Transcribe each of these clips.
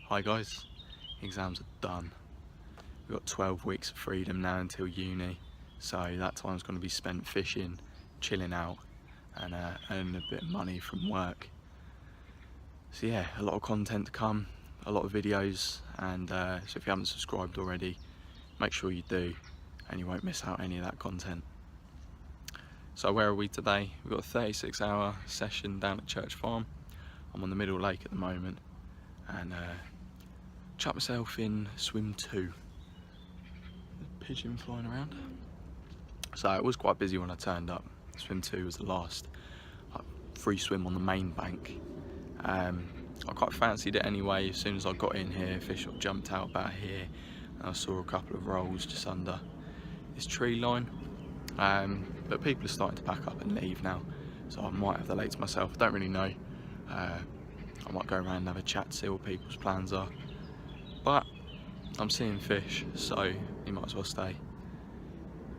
Hi guys, exams are done. We've got 12 weeks of freedom now until uni, so that time's going to be spent fishing, chilling out and earning a bit of money from work. So yeah, a lot of content to come, a lot of videos, and so if you haven't subscribed already, make sure you do and you won't miss out any of that content. So where are we today? We've got a 36-hour session down at Church Farm. I'm on the Middle Lake at the moment and chucked myself in swim 2. Pigeon flying around. So it was quite busy when I turned up. Swim 2 was the last free swim on the main bank. I quite fancied it anyway. As soon as I got in here, fish sort of jumped out about here and I saw a couple of rolls just under this tree line. But people are starting to pack up and leave now, so I might have the lake to myself. I don't really know. I might go around and have a chat to see what people's plans are, but I'm seeing fish, so you might as well stay.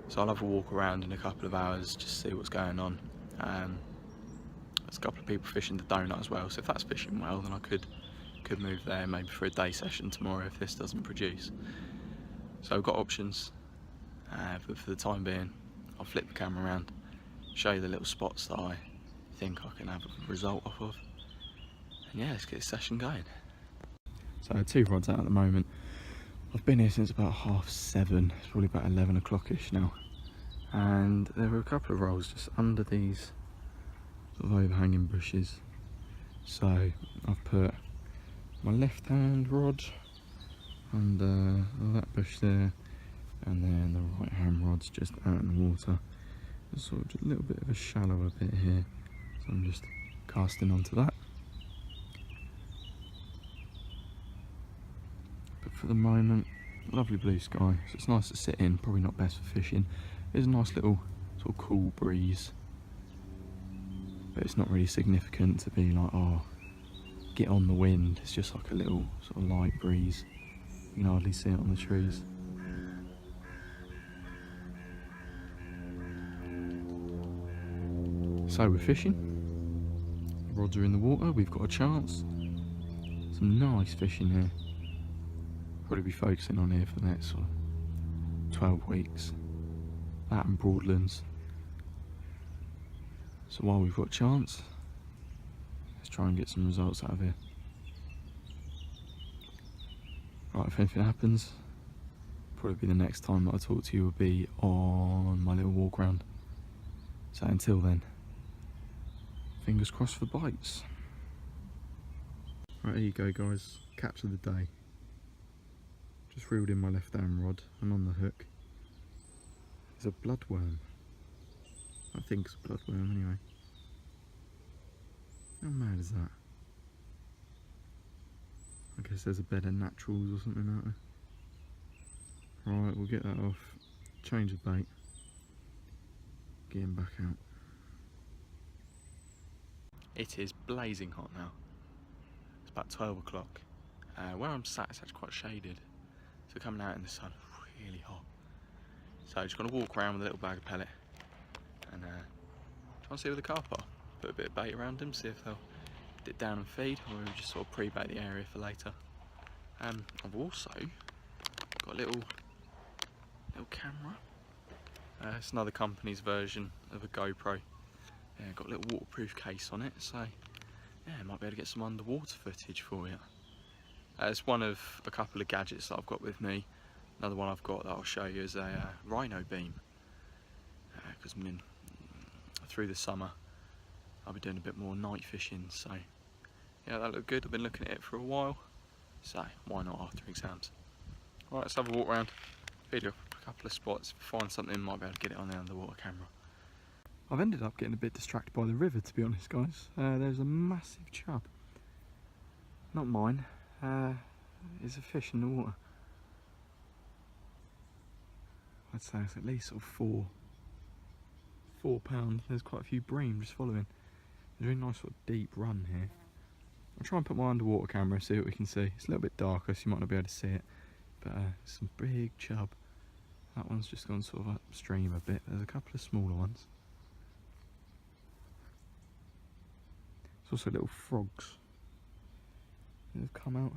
So I'll have a walk around in a couple of hours just to see what's going on. There's a couple of people fishing the donut as well, so if that's fishing well, then I could move there maybe for a day session tomorrow if this doesn't produce. So I've got options, but for the time being I'll flip the camera around, show you the little spots that I think I can have a result off of, and yeah, let's get this session going. So 2 rods out at the moment. I've been here since about 7:30, it's probably about 11 o'clock-ish now, and there were a couple of rolls just under these sort of overhanging bushes. So I've put my left hand rod under that bush there, and then the right hand rod's just out in the water. There's sort of just a little bit of a shallower bit here, so I'm just casting onto that. But for the moment, lovely blue sky, so it's nice to sit in, probably not best for fishing. There's a nice little sort of cool breeze, but it's not really significant to be like, oh, get on the wind. It's just like a little sort of light breeze. You can hardly see it on the trees. So we're fishing, rods are in the water, we've got a chance. Some nice fish in here. Probably be focusing on here for the next sort of 12 weeks. That and Broadlands. So while we've got a chance, let's try and get some results out of here. Right, if anything happens, probably the next time that I talk to you will be on my little walk around. So until then, fingers crossed for bites. Right, here you go guys, catch of the day. Just reeled in my left hand rod and on the hook is a bloodworm. I think it's a bloodworm anyway. How mad is that? I guess there's a bed of naturals or something out there. Right, we'll get that off, change the bait, get him back out. It is blazing hot now. It's about 12 o'clock. Where I'm sat, it's actually quite shaded. So coming out in the sun, really hot. So just gonna walk around with a little bag of pellet and try and see where the carp are. Put a bit of bait around them, see if they'll dip down and feed, or we'll just sort of pre-bait the area for later. I've also got a little camera. It's another company's version of a GoPro. Yeah, got a little waterproof case on it, so yeah, might be able to get some underwater footage for you. It's one of a couple of gadgets that I've got with me. Another one I've got that I'll show you is a rhino beam. Because through the summer I'll be doing a bit more night fishing, so yeah, that looked good. I've been looking at it for a while, so why not after exams. Alright, let's have a walk around, video a couple of spots, find something, might be able to get it on the underwater camera. I've ended up getting a bit distracted by the river, to be honest guys. There's a massive chub, not mine. There's a fish in the water. I'd say it's at least sort of 4 pounds. There's quite a few bream just following. There's a really nice sort of deep run here. I'll try and put my underwater camera, see what we can see. It's a little bit darker, so you might not be able to see it, but some big chub. That one's just gone sort of upstream a bit. There's a couple of smaller ones. There's also little frogs that have come out.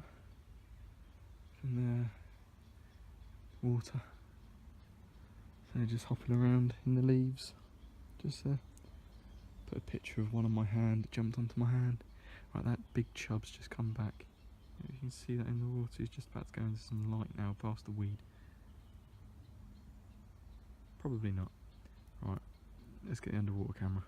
in the water. So they're just hopping around in the leaves. Just put a picture of one on my hand, it jumped onto my hand. Right, that big chub's just come back. You can see that in the water, he's just about to go into some light now past the weed. Probably not. Right, let's get the underwater camera.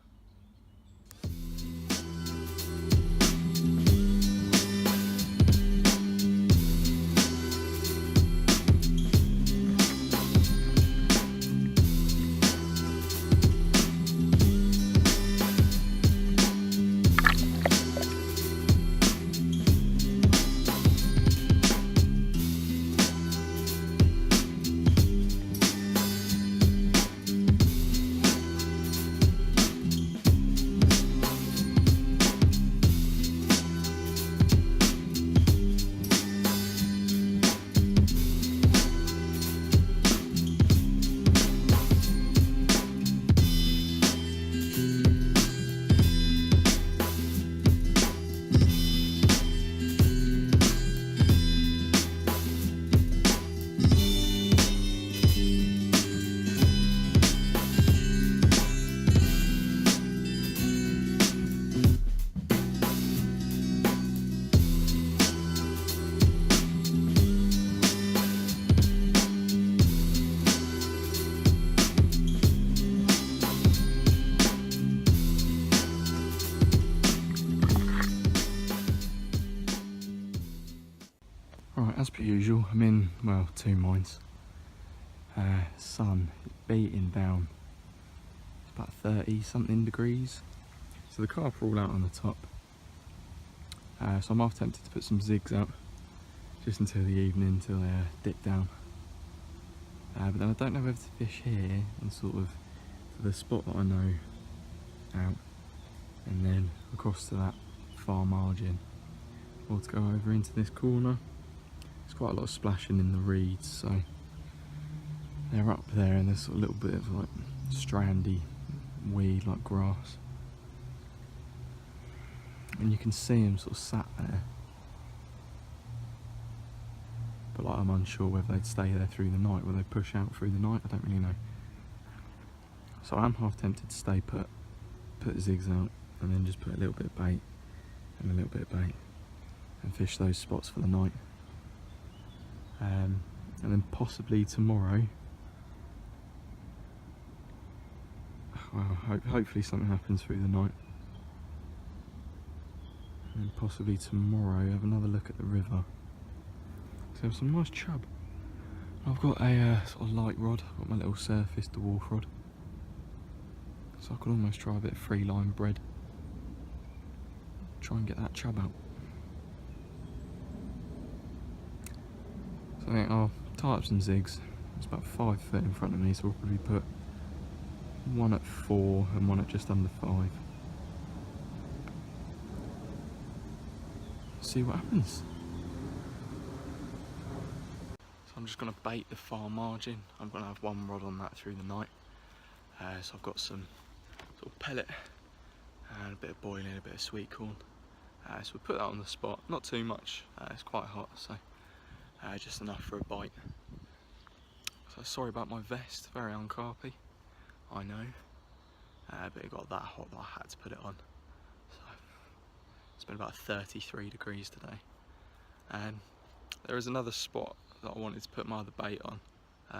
Right, as per usual, I'm in, well, two minds. Sun beating down. It's about 30 something degrees. So the carp are all out on the top. So I'm half tempted to put some zigs out just until the evening, until they dip down. But then I don't know whether to fish here and sort of for the spot that I know out, and then across to that far margin, or to go over into this corner. There's quite a lot of splashing in the reeds, so they're up there, and there's a little bit of like strandy weed like grass, and you can see them sort of sat there, but like I'm unsure whether they'd stay there through the night, whether they push out through the night. I don't really know. So I'm half tempted to stay put zigs out, and then just put a little bit of bait and a little bit of bait and fish those spots for the night. And then possibly tomorrow, well, hopefully something happens through the night, and then possibly tomorrow have another look at the river. So there's some nice chub. I've got a sort of light rod, I've got my little surface dwarf rod, so I could almost try a bit of free line bread, try and get that chub out. So I think I'll tie up some zigs. It's about 5 foot in front of me, so we'll probably put one at 4 and one at just under 5. See what happens. So I'm just going to bait the far margin. I'm going to have one rod on that through the night. So I've got some sort of pellet and a bit of boiling, a bit of sweet corn. So we'll put that on the spot. Not too much. It's quite hot, so just enough for a bite. So sorry about my vest, very uncarpy, I know, but it got that hot that I had to put it on. So it's been about 33 degrees today. And there is another spot that I wanted to put my other bait on,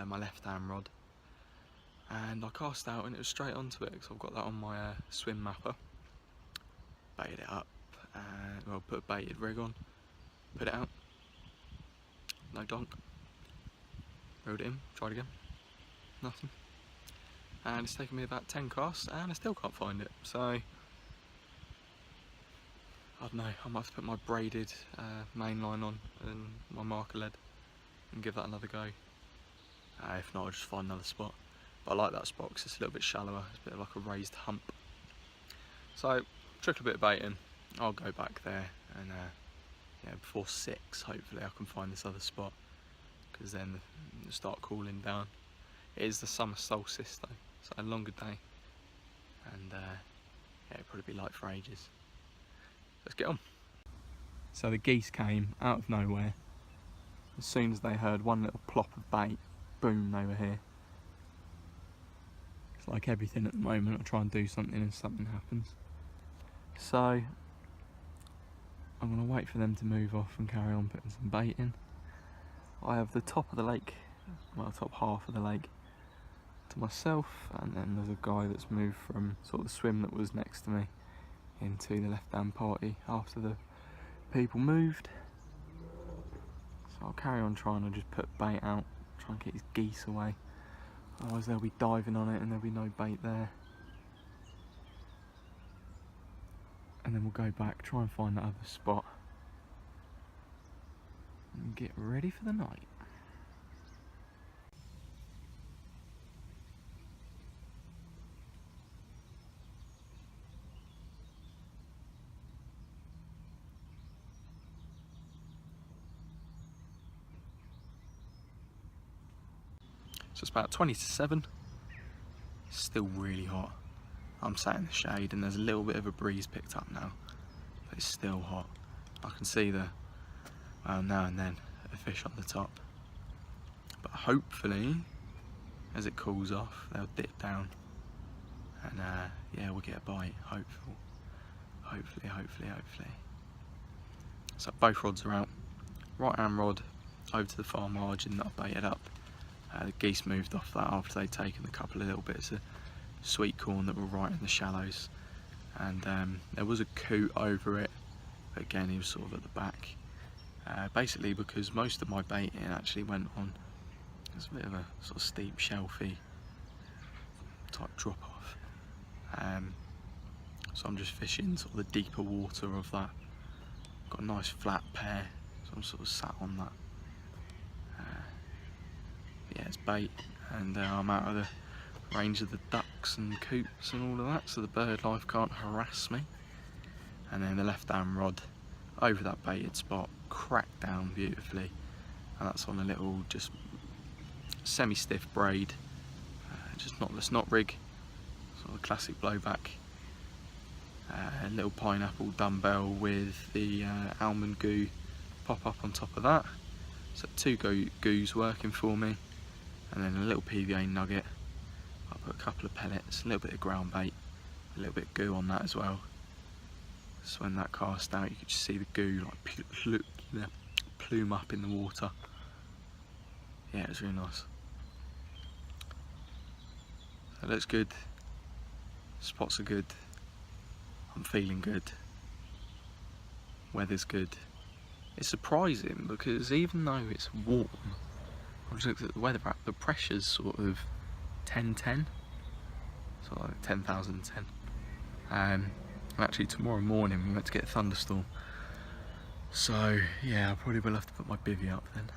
my left hand rod, and I cast out and it was straight onto it, because I've got that on my swim mapper. Baited it up, and well, put a baited rig on, put it out. No donk. Rode it in, tried again, nothing. And it's taken me about 10 casts and I still can't find it. So, I don't know, I might have to put my braided main line on and my marker lead and give that another go. If not, I'll just find another spot. But I like that spot because it's a little bit shallower, it's a bit of like a raised hump. So, trickle a bit of bait in, I'll go back there, and yeah, before 6 hopefully I can find this other spot, because then it'll start cooling down. It is the summer solstice though, so a longer day, and yeah, it'll probably be light for ages. Let's get on. So the geese came out of nowhere, As soon as they heard one little plop of bait, boom, they were here. It's like everything at the moment, I try and do something and something happens. So I'm going to wait for them to move off and carry on putting some bait in. I have the top of the lake, well, top half of the lake to myself, and then there's a guy that's moved from sort of the swim that was next to me into the left hand party after the people moved. So I'll carry on trying to just put bait out, try and get his geese away, otherwise they'll be diving on it and there'll be no bait there. And then we'll go back, try and find that other spot and get ready for the night. So it's about 20 to 7, it's still really hot. I'm sat in the shade and there's a little bit of a breeze picked up now, but it's still hot. I can see now and then, a fish on the top. But hopefully, as it cools off, they'll dip down and yeah, we'll get a bite, hopefully. So both rods are out. Right hand rod over to the far margin that I baited up. The geese moved off that after they'd taken a couple of little bits of sweet corn that were right in the shallows, and there was a coot over it, but again he was sort of at the back, basically because most of my baiting actually went on, it's a bit of a sort of steep shelfy type drop off, so I'm just fishing sort of the deeper water of that. Got a nice flat pair, so I'm sort of sat on that. Yeah, it's bait, and I'm out of the range of the ducks and coots and all of that, so the bird life can't harass me. And then the left hand rod over that baited spot, cracked down beautifully, and that's on a little just semi-stiff braid, just knotless knot rig, sort of classic blowback. A little pineapple dumbbell with the almond goo pop up on top of that, so 2 goos working for me, and then a little PVA nugget. I'll put a couple of pellets, a little bit of ground bait, a little bit of goo on that as well. So when that cast out, you could just see the goo like plume up in the water. Yeah, it was really nice. So it looks good, spots are good, I'm feeling good, weather's good. It's surprising because even though it's warm, I just looked at the weather app, the pressure's sort of 1010, so like 10,010. And actually tomorrow morning we're meant to get a thunderstorm, so yeah, I probably will have to put my bivvy up then.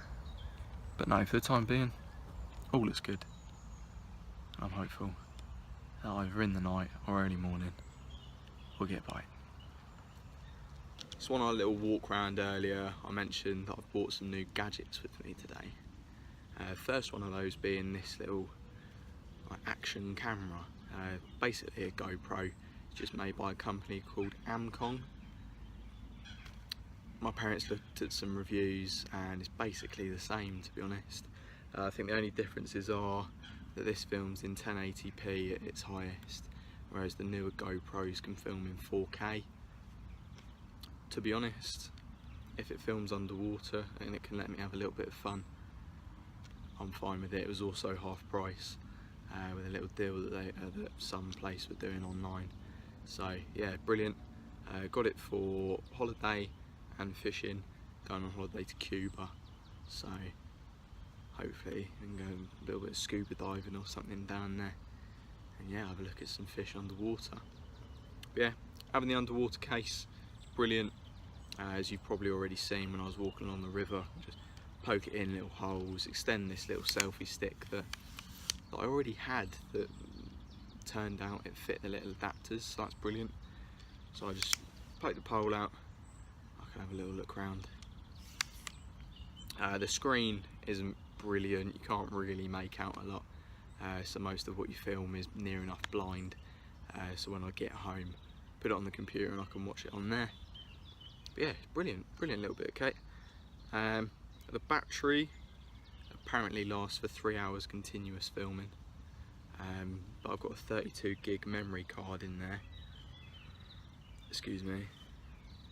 But no, for the time being, all looks good. I'm hopeful that either in the night or early morning we'll get a bite. So on our little walk round earlier, I mentioned that I've bought some new gadgets with me today. First one of those being this little action camera, basically a GoPro. It's just made by a company called Amcon. My parents looked at some reviews and it's basically the same, to be honest. I think the only differences are that this films in 1080p at its highest, whereas the newer GoPros can film in 4K. To be honest, if it films underwater and it can let me have a little bit of fun, I'm fine with it. It was also half price with a little deal that some place were doing online. So yeah, brilliant. Got it for holiday and fishing, going on holiday to Cuba. So hopefully we can go a little bit of scuba diving or something down there. And yeah, have a look at some fish underwater. But yeah, having the underwater case, brilliant. As you've probably already seen when I was walking along the river, just poke it in little holes, extend this little selfie stick that I already had that turned out it fit the little adapters, so that's brilliant. So I just poke the pole out, I can have a little look around. The screen isn't brilliant, you can't really make out a lot, so most of what you film is near enough blind, so when I get home, put it on the computer and I can watch it on there. But yeah, brilliant little bit of kit. The battery apparently lasts for 3 hours continuous filming, but I've got a 32 gig memory card in there, excuse me,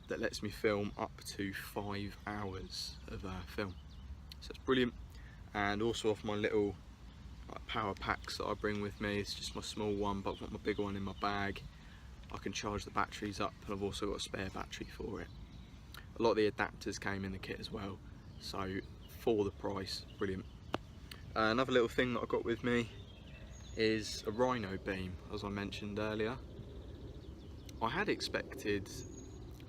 that lets me film up to 5 hours of film. So it's brilliant. And also off my little power packs that I bring with me, it's just my small one, but I've got my bigger one in my bag. I can charge the batteries up, and I've also got a spare battery for it. A lot of the adapters came in the kit as well, so for the price, brilliant. Another little thing that I got with me is a Rhino beam, as I mentioned earlier. I had expected,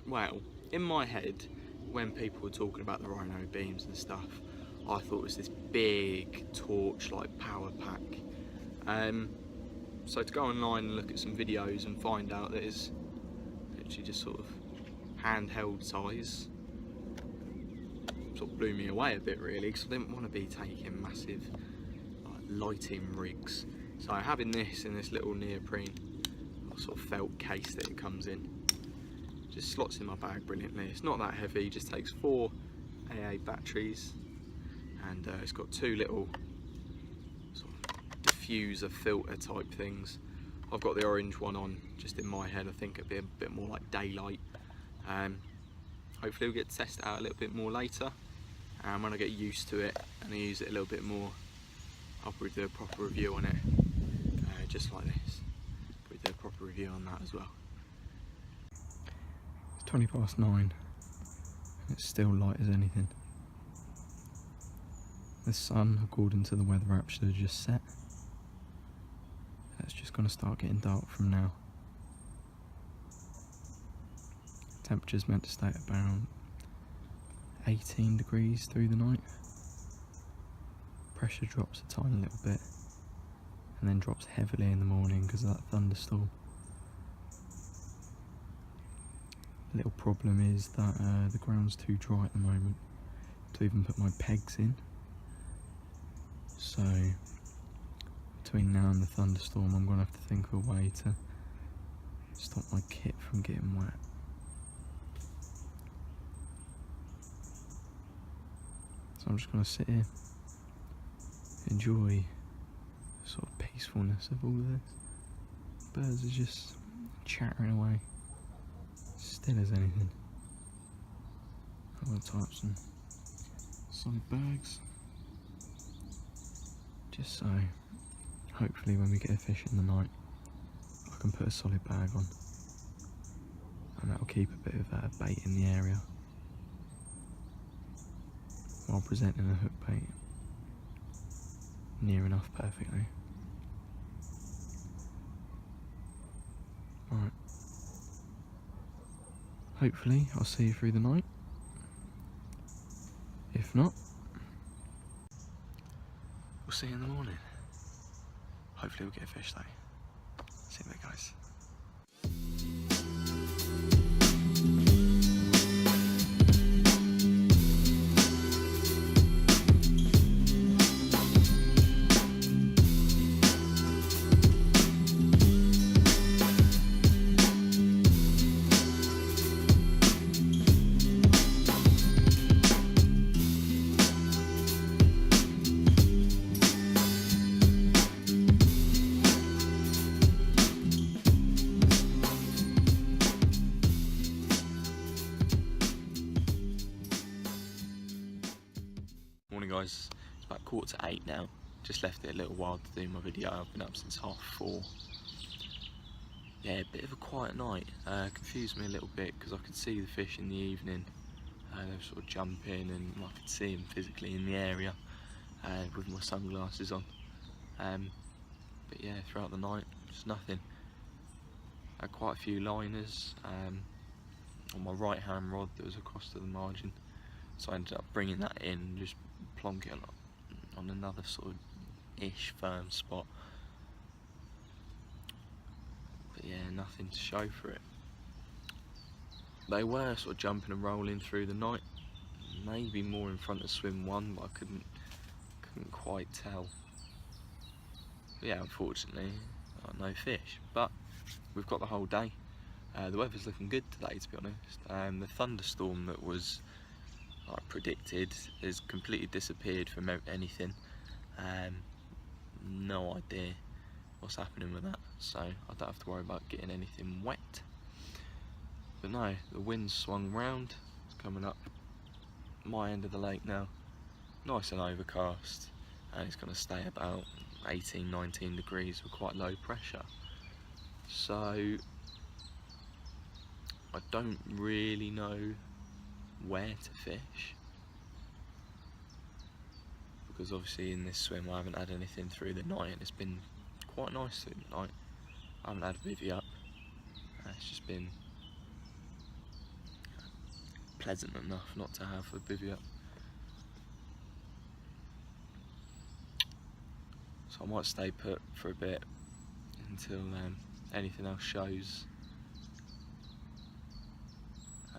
well, in my head, when people were talking about the Rhino beams and stuff, I thought it was this big torch-like power pack. So to go online and look at some videos and find out that it's literally just sort of handheld size, sort of blew me away a bit really, because I didn't want to be taking massive lighting rigs. So having this in this little neoprene sort of felt case that it comes in, just slots in my bag brilliantly. It's not that heavy, just takes 4 AA batteries, and it's got 2 little sort of diffuser filter type things. I've got the orange one on just in my head. I think it'll be a bit more like daylight. Hopefully we'll get to test it out a little bit more later, and when I get used to it and I use it a little bit more, I'll probably do a proper review on it, just like this. Probably do a proper review on that as well. It's 9:20 and it's still light as anything. The sun, according to the weather app, should have just set. It's just going to start getting dark from now. Temperature's meant to stay at around 18 degrees through the night. Pressure drops a tiny little bit and then drops heavily in the morning because of that thunderstorm. The little problem is that the ground's too dry at the moment to even put my pegs in. So between now and the thunderstorm, I'm going to have to think of a way to stop my kit from getting wet. So I'm just going to sit here, enjoy the sort of peacefulness of all of this. Birds are just chattering away, still as anything. I'm going to tie up some solid bags, just so hopefully when we get a fish in the night I can put a solid bag on, and that will keep a bit of bait in the area while presenting a hook bait near enough perfectly. Alright, hopefully I'll see you through the night. If not, we'll see you in the morning. Hopefully we'll get a fish though. See you there, guys. Morning guys, it's about 7:45 now. Just left it a little while to do my video. I've been up since 4:30. Yeah, a bit of a quiet night. Confused me a little bit because I could see the fish in the evening. They were sort of jumping and I could see them physically in the area with my sunglasses on. But yeah, throughout the night, just nothing. I had quite a few liners on my right hand rod that was across to the margin. So I ended up bringing that in and just plonking it on another sort of ish firm spot. But yeah, nothing to show for it. They were sort of jumping and rolling through the night, maybe more in front of swim 1, but I couldn't quite tell. But yeah, unfortunately, no fish. But we've got the whole day. The weather's looking good today, to be honest. The thunderstorm that was like predicted, has completely disappeared from anything. No idea what's happening with that, so I don't have to worry about getting anything wet. But no, the wind's swung round, it's coming up my end of the lake now, nice and overcast, and it's going to stay about 18-19 degrees with quite low pressure. So I don't really know where to fish, because obviously in this swim I haven't had anything through the night, and it's been quite nice through the night. I haven't had a bivvy up, it's just been pleasant enough not to have a bivvy up. So I might stay put for a bit until anything else shows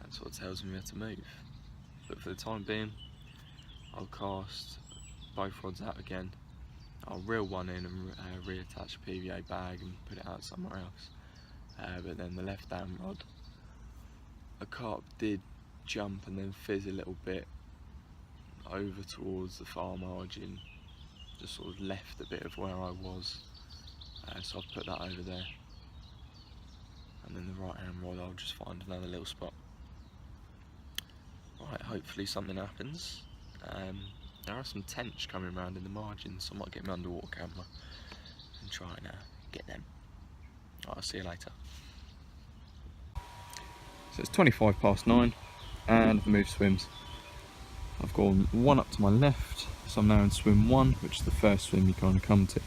and sort of tells me where to move. But for the time being, I'll cast both rods out again. I'll reel one in and reattach a PVA bag and put it out somewhere else. But then the left hand rod, a carp did jump and then fizz a little bit over towards the far margin, just sort of left a bit of where I was, so I've put that over there. And then the right hand rod, I'll just find another little spot. Right, hopefully something happens. There are some tench coming around in the margins, so I might get my underwater camera and try and get them. Right, I'll see you later. So it's 9:25 and the move swims. I've gone one up to my left, so I'm now in swim 1, which is the first swim you kind of come to.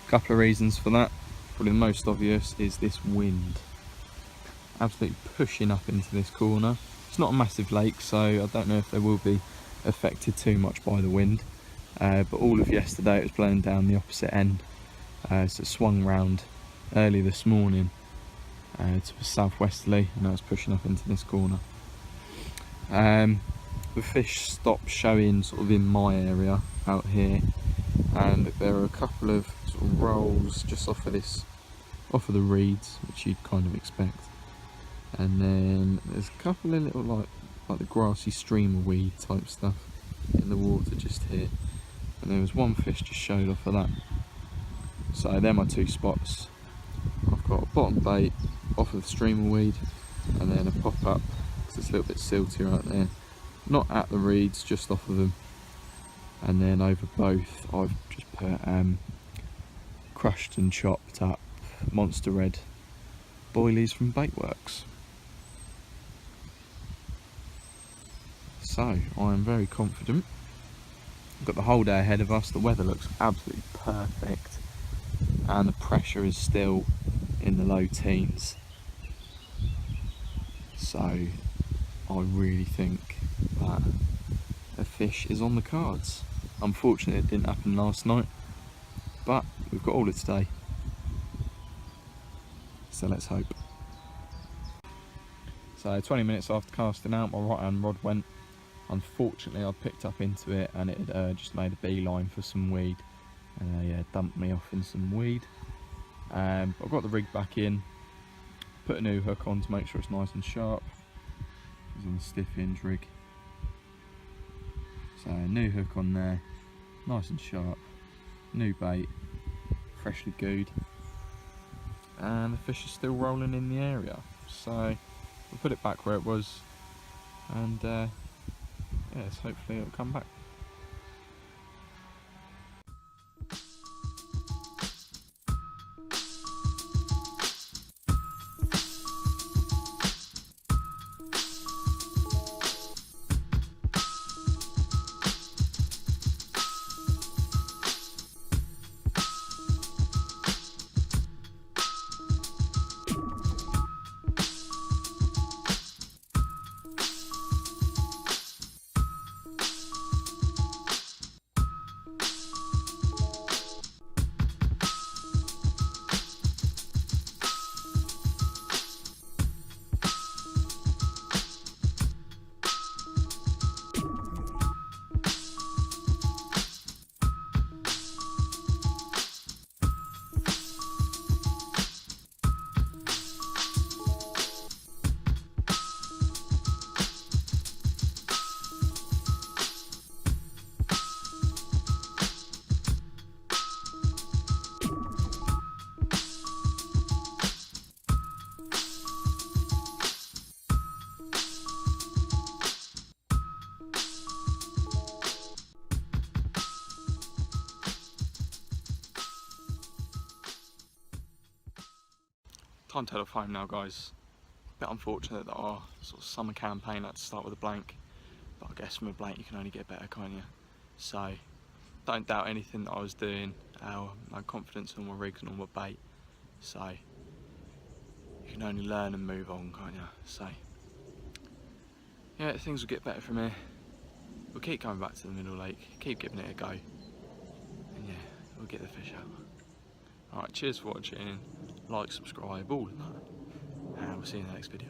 A couple of reasons for that. Probably the most obvious is this wind. Absolutely pushing up into this corner. It's not a massive lake, so I don't know if they will be affected too much by the wind. But all of yesterday it was blowing down the opposite end. So it swung round early this morning to the southwesterly, and now it's pushing up into this corner. The fish stopped showing sort of in my area out here, and there are a couple of sort of rolls just off of the reeds, which you'd kind of expect. And then there's a couple of little like the grassy streamer weed type stuff in the water just here, and there was one fish just showed off of that. So they're my two spots. I've got a bottom bait off of the streamer weed, and then a pop up because it's a little bit silty right there, not at the reeds, just off of them. And then over both I've just put crushed and chopped up monster red boilies from Baitworks. So I am very confident. We've got the whole day ahead of us. The weather looks absolutely perfect, and the pressure is still in the low teens. So I really think that a fish is on the cards. Unfortunately it didn't happen last night, but we've got all of today, so let's hope. So 20 minutes after casting out, my right hand rod went. Unfortunately I picked up into it and it had just made a beeline for some weed, and yeah, dumped me off in some weed. I've got the rig back in, put a new hook on to make sure it's nice and sharp. It's on the stiff hinge rig, so new hook on there, nice and sharp, new bait, freshly gooed, and the fish is still rolling in the area. So we'll put it back where it was, and yes, hopefully it'll come back. time to head off home now, guys. A bit unfortunate that our sort of summer campaign had to start with a blank, but I guess from a blank you can only get better, can't you? So don't doubt anything that I was doing. I had confidence in all my rigs and all my bait. So you can only learn and move on, can't you? So yeah, things will get better from here. We'll keep coming back to the middle lake, keep giving it a go, and yeah, we'll get the fish out. Alright, cheers for watching, like, subscribe, all of that, and we'll see you in the next video.